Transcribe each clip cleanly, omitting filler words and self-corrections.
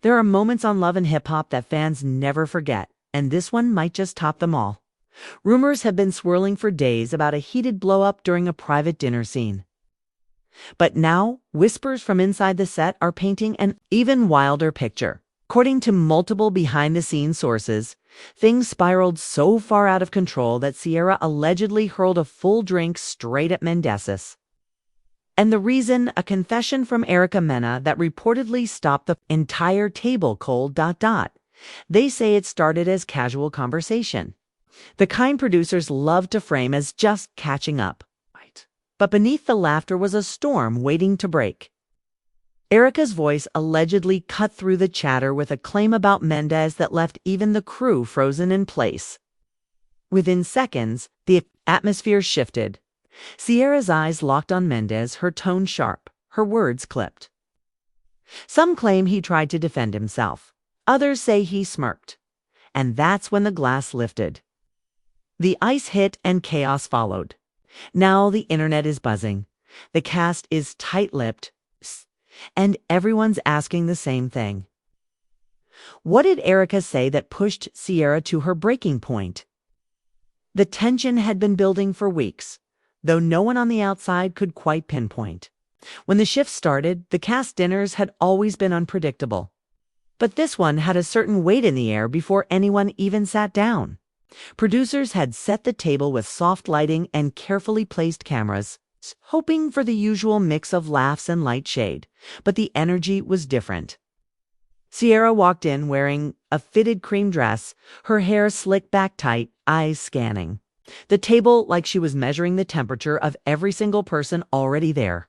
There are moments on Love and Hip Hop that fans never forget, and this one might just top them all. Rumors have been swirling for days about a heated blow-up during a private dinner scene. But now, whispers from inside the set are painting an even wilder picture. According to multiple behind-the-scenes sources, things spiraled so far out of control that Sierra allegedly hurled a full drink straight at Mendeecees. And the reason, a confession from Erica Mena that reportedly stopped the entire table cold. They say it started as casual conversation. The kind producers love to frame as just catching up. But beneath the laughter was a storm waiting to break. Erica's voice allegedly cut through the chatter with a claim about Mendeecees that left even the crew frozen in place. Within seconds, the atmosphere shifted. Sierra's eyes locked on Mendeecees, her tone sharp, her words clipped. Some claim he tried to defend himself. Others say he smirked. And that's when the glass lifted. The ice hit and chaos followed. Now the internet is buzzing. The cast is tight-lipped. And everyone's asking the same thing. What did Erica say that pushed Sierra to her breaking point? The tension had been building for weeks, though no one on the outside could quite pinpoint. When the shift started, the cast dinners had always been unpredictable. But this one had a certain weight in the air before anyone even sat down. Producers had set the table with soft lighting and carefully placed cameras, hoping for the usual mix of laughs and light shade, but the energy was different. Sierra walked in wearing a fitted cream dress, her hair slicked back tight, eyes scanning the table like she was measuring the temperature of every single person already there.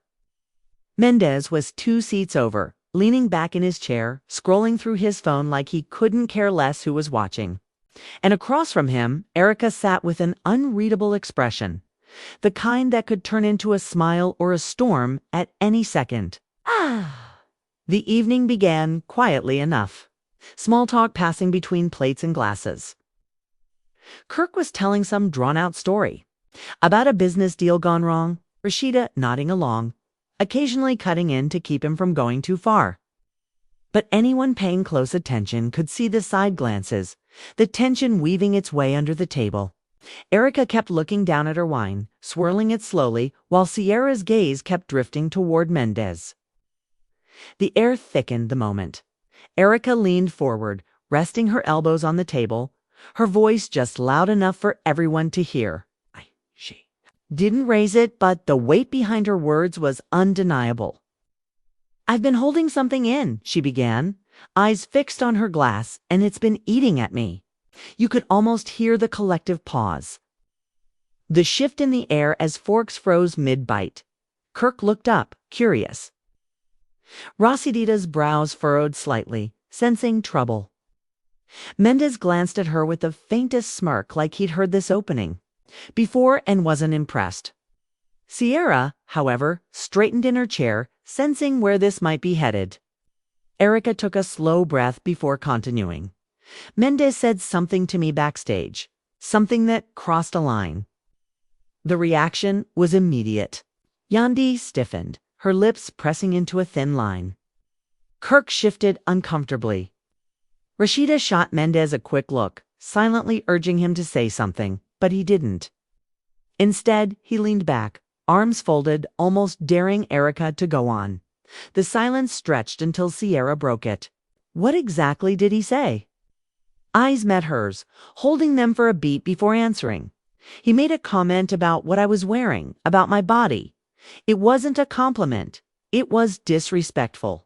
Mendeecees was 2 seats over, leaning back in his chair, scrolling through his phone like he couldn't care less who was watching. And across from him, Erica sat with an unreadable expression, the kind that could turn into a smile or a storm at any second. The evening began quietly enough, small talk passing between plates and glasses. Kirk was telling some drawn-out story about a business deal gone wrong, Rashida nodding along, occasionally cutting in to keep him from going too far. But anyone paying close attention could see the side glances, the tension weaving its way under the table. Erica kept looking down at her wine, swirling it slowly, while Sierra's gaze kept drifting toward Mendeecees. The air thickened the moment. Erica leaned forward, resting her elbows on the table, her voice just loud enough for everyone to hear. She didn't raise it, but the weight behind her words was undeniable. "I've been holding something in," she began, eyes fixed on her glass, "and it's been eating at me." You could almost hear the collective pause. The shift in the air as forks froze mid-bite. Kirk looked up, curious. Rosita's brows furrowed slightly, sensing trouble. Mendeecees glanced at her with the faintest smirk, like he'd heard this opening before and wasn't impressed. Sierra, however, straightened in her chair, sensing where this might be headed. Erica took a slow breath before continuing. "Mendeecees said something to me backstage, something that crossed a line." The reaction was immediate. Yandi stiffened, her lips pressing into a thin line. Kirk shifted uncomfortably. Rashida shot Mendeecees a quick look, silently urging him to say something, but he didn't. Instead, he leaned back, arms folded, almost daring Erica to go on. The silence stretched until Sierra broke it. What exactly did he say? Eyes met hers, holding them for a beat before answering. He made a comment about what I was wearing, about my body. It wasn't a compliment. It was disrespectful.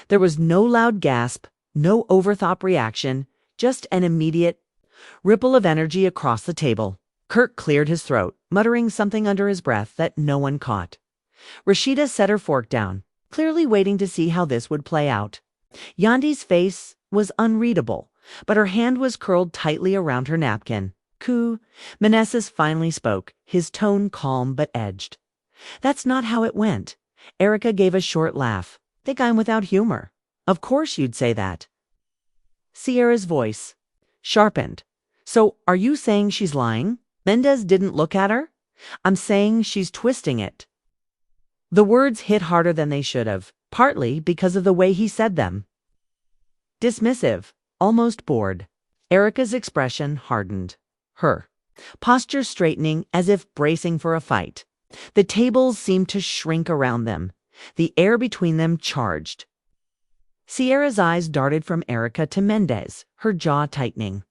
There was no loud gasp, no overthought reaction, just an immediate ripple of energy across the table. Kirk cleared his throat, muttering something under his breath that no one caught. Rashida set her fork down, clearly waiting to see how this would play out. Yandi's face was unreadable, but her hand was curled tightly around her napkin. Mendeecees finally spoke, his tone calm but edged. "That's not how it went." Erica gave a short laugh. "Think I'm without humor. Of course you'd say that." Sierra's voice sharpened. "So are you saying she's lying? Mendeecees didn't look at her?" "I'm saying she's twisting it." The words hit harder than they should have, partly because of the way he said them. dismissive, almost bored. Erica's expression hardened. Her posture straightening as if bracing for a fight. The tables seemed to shrink around them. The air between them charged. Sierra's eyes darted from Erica to Mendeecees, her jaw tightening.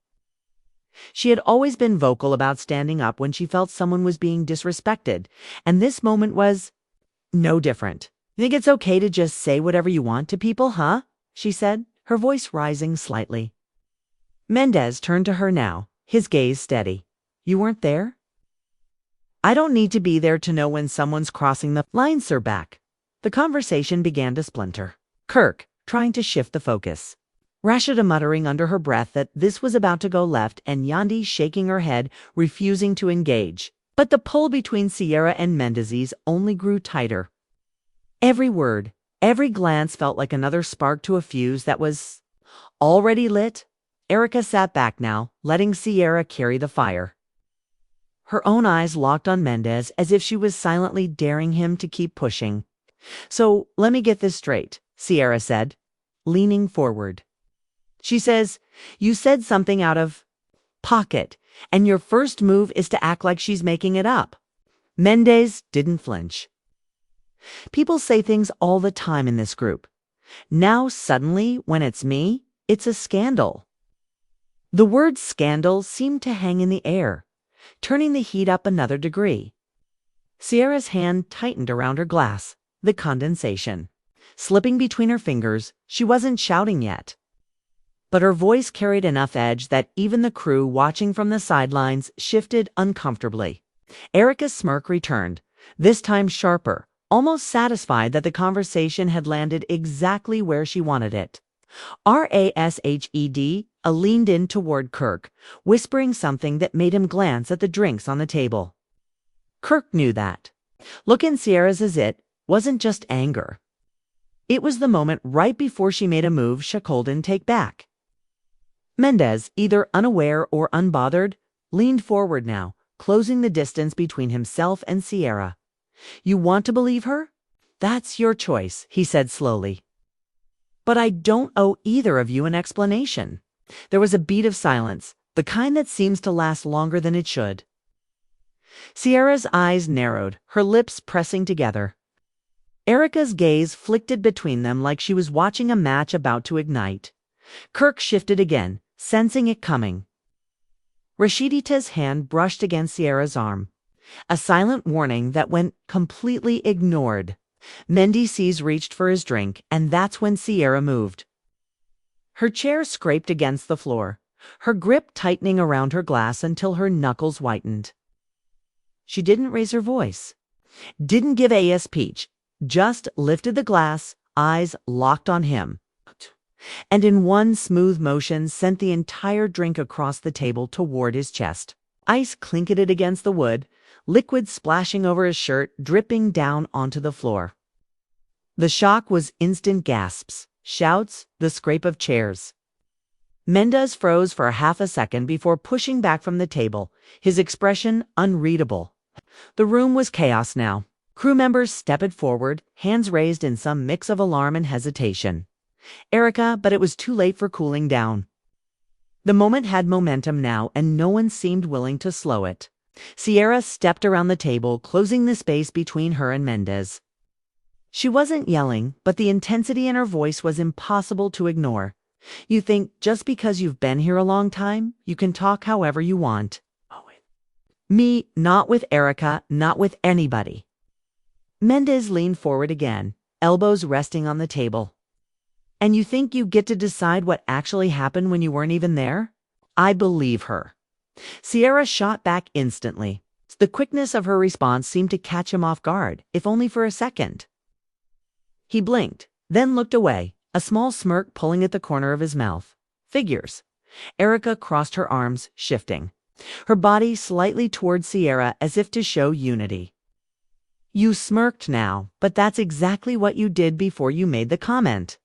She had always been vocal about standing up when she felt someone was being disrespected, and this moment was no different. "Think it's okay to just say whatever you want to people, huh?" she said, her voice rising slightly. Mendeecees turned to her now, his gaze steady. "You weren't there?" "I don't need to be there to know when someone's crossing the line, sir." Back. The conversation began to splinter. Kirk, trying to shift the focus. Rashida muttering under her breath that this was about to go left, and Yandi shaking her head, refusing to engage. But the pull between Sierra and Mendeecees only grew tighter. Every word, every glance felt like another spark to a fuse that was already lit. Erica sat back now, letting Sierra carry the fire. Her own eyes locked on Mendeecees as if she was silently daring him to keep pushing. "So, let me get this straight," Sierra said, leaning forward. "She says, you said something out of pocket, and your first move is to act like she's making it up." Mendeecees didn't flinch. "People say things all the time in this group. Now, suddenly, when it's me, it's a scandal." The word scandal seemed to hang in the air, turning the heat up another degree. Sierra's hand tightened around her glass, the condensation slipping between her fingers. She wasn't shouting yet, but her voice carried enough edge that even the crew watching from the sidelines shifted uncomfortably. Erica's smirk returned, this time sharper, almost satisfied that the conversation had landed exactly where she wanted it. "RASHED," leaned in toward Kirk, whispering something that made him glance at the drinks on the table. Kirk knew that. Look in Sierra's it wasn't just anger. It was the moment right before she made a move Shackle didn't take back. Mendeecees, either unaware or unbothered, leaned forward now, closing the distance between himself and Sierra. "You want to believe her? That's your choice," he said slowly. "But I don't owe either of you an explanation." There was a beat of silence, the kind that seems to last longer than it should. Sierra's eyes narrowed, her lips pressing together. Erica's gaze flicked between them like she was watching a match about to ignite. Kirk shifted again, sensing it coming. Rashidita's hand brushed against Sierra's arm, a silent warning that went completely ignored. Mendeecees reached for his drink, and that's when Sierra moved. Her chair scraped against the floor, her grip tightening around her glass until her knuckles whitened. She didn't raise her voice, didn't give a speech, just lifted the glass, eyes locked on him, and in one smooth motion sent the entire drink across the table toward his chest. Ice clinketed against the wood, liquid splashing over his shirt, dripping down onto the floor. The shock was instant gasps, shouts, the scrape of chairs. Mendeecees froze for half a second before pushing back from the table, his expression unreadable. The room was chaos now. Crew members stepped forward, hands raised in some mix of alarm and hesitation. Erica, but it was too late for cooling down. The moment had momentum now, and no one seemed willing to slow it. Sierra stepped around the table, closing the space between her and Mendeecees. She wasn't yelling, but the intensity in her voice was impossible to ignore. "You think just because you've been here a long time, you can talk however you want. Me, not with Erica, not with anybody." Mendeecees leaned forward again, elbows resting on the table. "And you think you get to decide what actually happened when you weren't even there?" I believe her. Sierra shot back instantly. The quickness of her response seemed to catch him off guard, if only for a second. He blinked, then looked away, a small smirk pulling at the corner of his mouth. Figures. Erica crossed her arms, shifting, her body slightly toward Sierra as if to show unity. "You smirked now, but that's exactly what you did before you made the comment.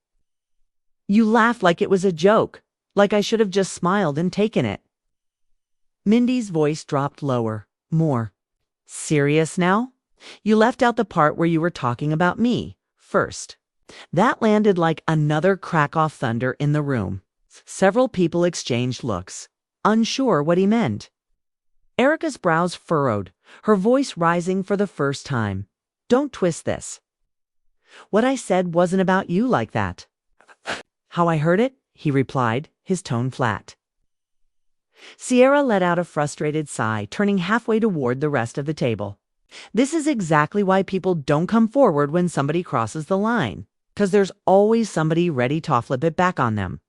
You laughed like it was a joke, like I should have just smiled and taken it." Mindy's voice dropped lower, more serious now. "You left out the part where you were talking about me first." That landed like another crack off thunder in the room. Several people exchanged looks, unsure what he meant. Erica's brows furrowed, her voice rising for the first time. Don't twist this. What I said wasn't about you like that. How I heard it, he replied, his tone flat. Sierra let out a frustrated sigh, turning halfway toward the rest of the table. This is exactly why people don't come forward when somebody crosses the line, because there's always somebody ready to flip it back on them.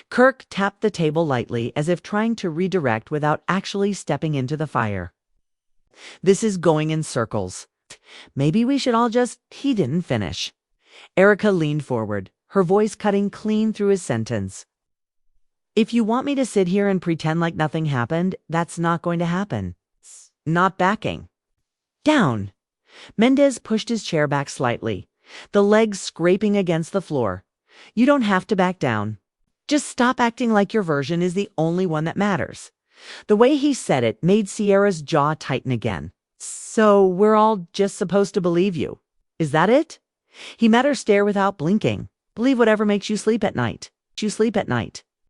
Kirk tapped the table lightly, as if trying to redirect without actually stepping into the fire. This is going in circles. Maybe we should all just... He didn't finish. Erica leaned forward, her voice cutting clean through his sentence. If you want me to sit here and pretend like nothing happened, that's not going to happen. Not backing. Down. Mendez pushed his chair back slightly, the legs scraping against the floor. You don't have to back down. Just stop acting like your version is the only one that matters. The way he said it made Sierra's jaw tighten again. So we're all just supposed to believe you. Is that it? He met her stare without blinking. Believe whatever makes you sleep at night.